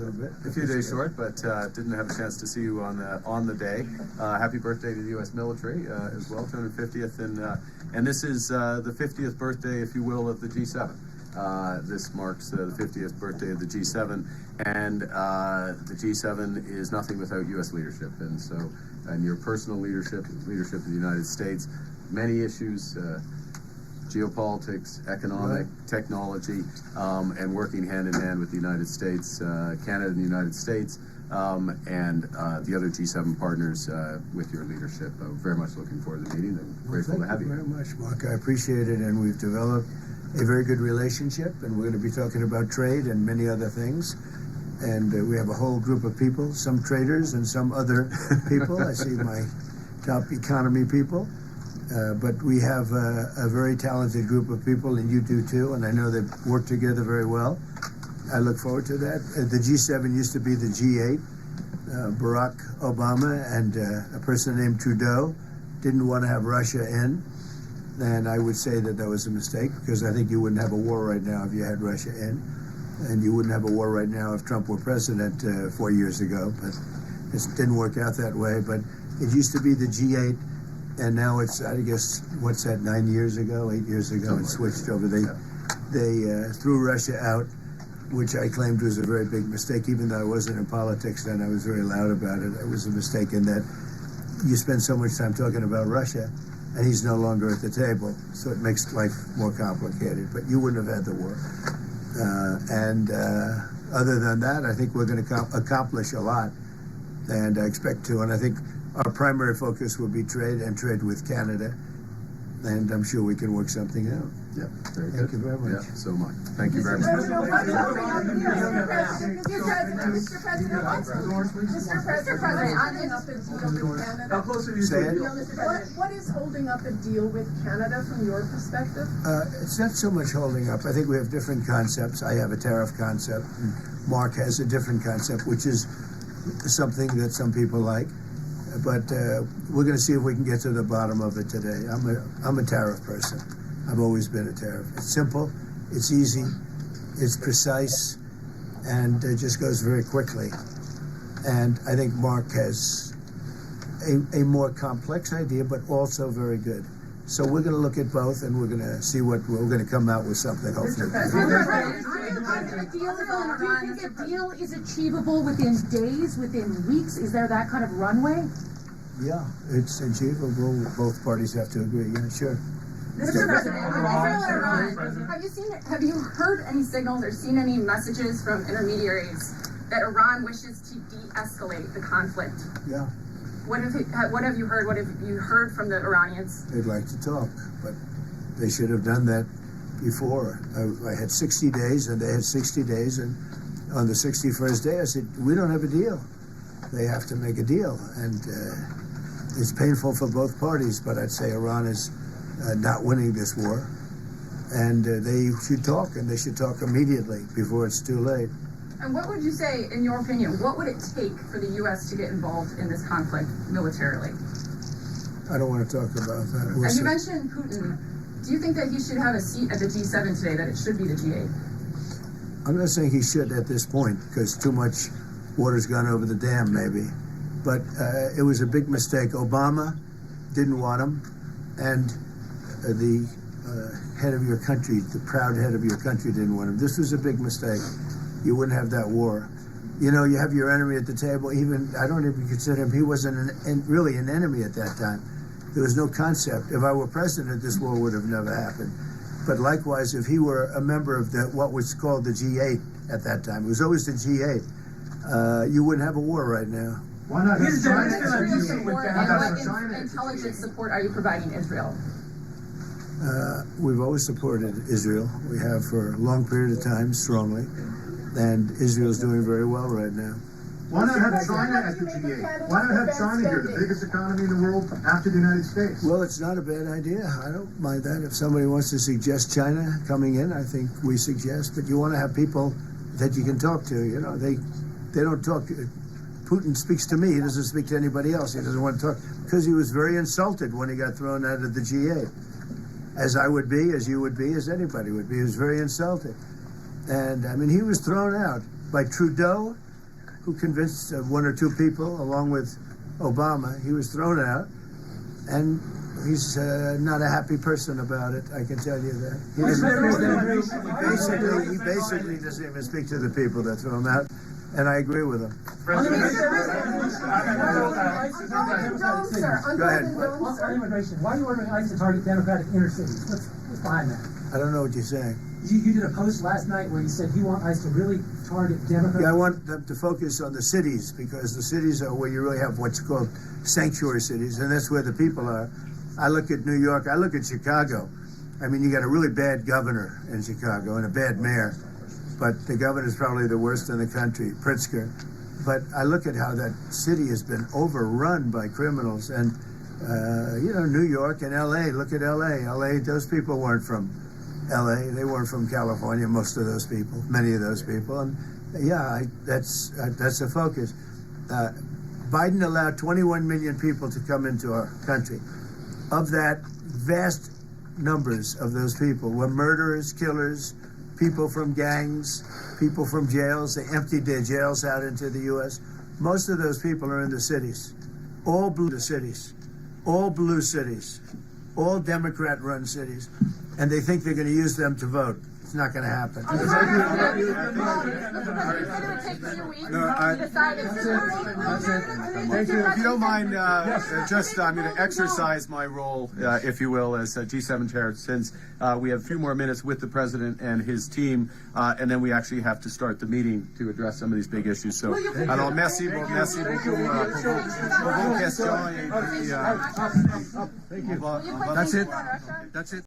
little bit. A few days short, but didn't have a chance to see you on the day. Happy birthday to the U.S. military as well, 250th, and this is the 50th birthday, if you will, of the G7. This marks the 50th birthday of the G7, and the G7 is nothing without U.S. leadership, and your personal leadership of the United States, many issues. Geopolitics, economic, technology, and working hand in hand with the United States, Canada and the United States, and the other G7 partners with your leadership. Very much looking forward to the meeting and grateful to have you. Thank you very much, Mark. I appreciate it, and we've developed a very good relationship, and we're going to be talking about trade and many other things. And we have a whole group of people, some traders and some other people. I see my top economy people. But we have a very talented group of people, and you do too, and I know they work together very well. I look forward to that. The G7 used to be the G8. Barack Obama and a person named Trudeau didn't want to have Russia in, and I would say that was a mistake, because I think you wouldn't have a war right now if you had Russia in, and you wouldn't have a war right now if Trump were president 4 years ago, but it didn't work out that way. But it used to be the G8. And now it's, I guess, what's that, 9 years ago, 8 years ago, it switched over. They threw Russia out, which I claimed was a very big mistake. Even though I wasn't in politics then, I was very loud about it. It was a mistake in that you spend so much time talking about Russia, and he's no longer at the table. So it makes life more complicated. But you wouldn't have had the war. Other than that, I think we're going to accomplish a lot, and I expect to. And I think our primary focus will be trade and trade with Canada, and I'm sure we can work something out. Yeah, very good. Thank you very much. Yeah, so much. Thank you very much. Mr. President, How close are you Say to it. a deal? what is holding up a deal with Canada from your perspective? It's not so much holding up. I think we have different concepts. I have a tariff concept, and Mark has a different concept, which is something that some people like. But we're going to see if we can get to the bottom of it today. I'm a tariff person. I've always been a tariff. It's simple, it's easy, it's precise, and it just goes very quickly. And I think Mark has a more complex idea, but also very good. So we're going to look at both, and we're going to see what we're going to come out with something, hopefully. Do you think a deal is achievable within days, within weeks? Is there that kind of runway? Yeah, it's achievable. Both parties have to agree. Yeah, sure. Mr. President, on Israel and Iran, have you heard any signals or seen any messages from intermediaries that Iran wishes to de-escalate the conflict? Yeah. What have you heard? What have you heard from the Iranians? They'd like to talk, but they should have done that before. I had 60 days, and they had 60 days, and on the 61st day, I said, we don't have a deal. They have to make a deal, and it's painful for both parties, but I'd say Iran is not winning this war, and they should talk, and they should talk immediately before it's too late. And what would you say, in your opinion, what would it take for the U.S. to get involved in this conflict militarily? I don't want to talk about that. And you mentioned Putin. Do you think that he should have a seat at the G7 today, that it should be the G8? I'm not saying he should at this point, because too much water's gone over the dam, maybe. But it was a big mistake. Obama didn't want him, and the head of your country, the proud head of your country, didn't want him. This was a big mistake. You wouldn't have that war. You know, you have your enemy at the table. Even, I don't even consider him, he wasn't really an enemy at that time. There was no concept. If I were president, this war would have never happened. But likewise, if he were a member of what was called the G8 at that time, it was always the G8, you wouldn't have a war right now. Why not? What intelligence support are you providing Israel? We've always supported Israel. We have for a long period of time, strongly. And Israel's doing very well right now. Why not have China at the G8? Why not have China here, the biggest economy in the world after the United States? Well, it's not a bad idea. I don't mind that. If somebody wants to suggest China coming in, I think we suggest. But you want to have people that you can talk to. You know, they don't talk. Putin speaks to me. He doesn't speak to anybody else. He doesn't want to talk because he was very insulted when he got thrown out of the G8. As I would be, as you would be, as anybody would be. He was very insulted. And, I mean, he was thrown out by Trudeau who convinced one or two people, along with Obama. He was thrown out, and he's not a happy person about it. I can tell you that. He basically doesn't even speak to the people that threw him out, and I agree with him. Go ahead. On immigration, why are you ordering ICE to target Democratic inner cities? What's behind that? I don't know what you're saying. You did a post last night where you said you want ICE to really target Democratic. Yeah, I want them to focus on the cities, because the cities are where you really have what's called sanctuary cities, and that's where the people are. I look at New York, I look at Chicago. I mean, you got a really bad governor in Chicago and a bad mayor, but the governor's probably the worst in the country, Pritzker. But I look at how that city has been overrun by criminals, and New York and LA, look at LA. LA, those people weren't from LA, they weren't from California, most of those people, many of those people. And that's a focus. Biden allowed 21 million people to come into our country. Of that, vast numbers of those people were murderers, killers, people from gangs, people from jails. They emptied their jails out into the U.S. Most of those people are in the cities, all blue cities, all blue cities, all Democrat-run cities, and they think they're going to use them to vote. It's not going to happen. Thank you. If you don't mind, I'm going to exercise my role, if you will, as G7 chair, since we have a few more minutes with the president and his team, and then we actually have to start the meeting to address some of these big issues. So, alors merci beaucoup pour vos questions. That's it.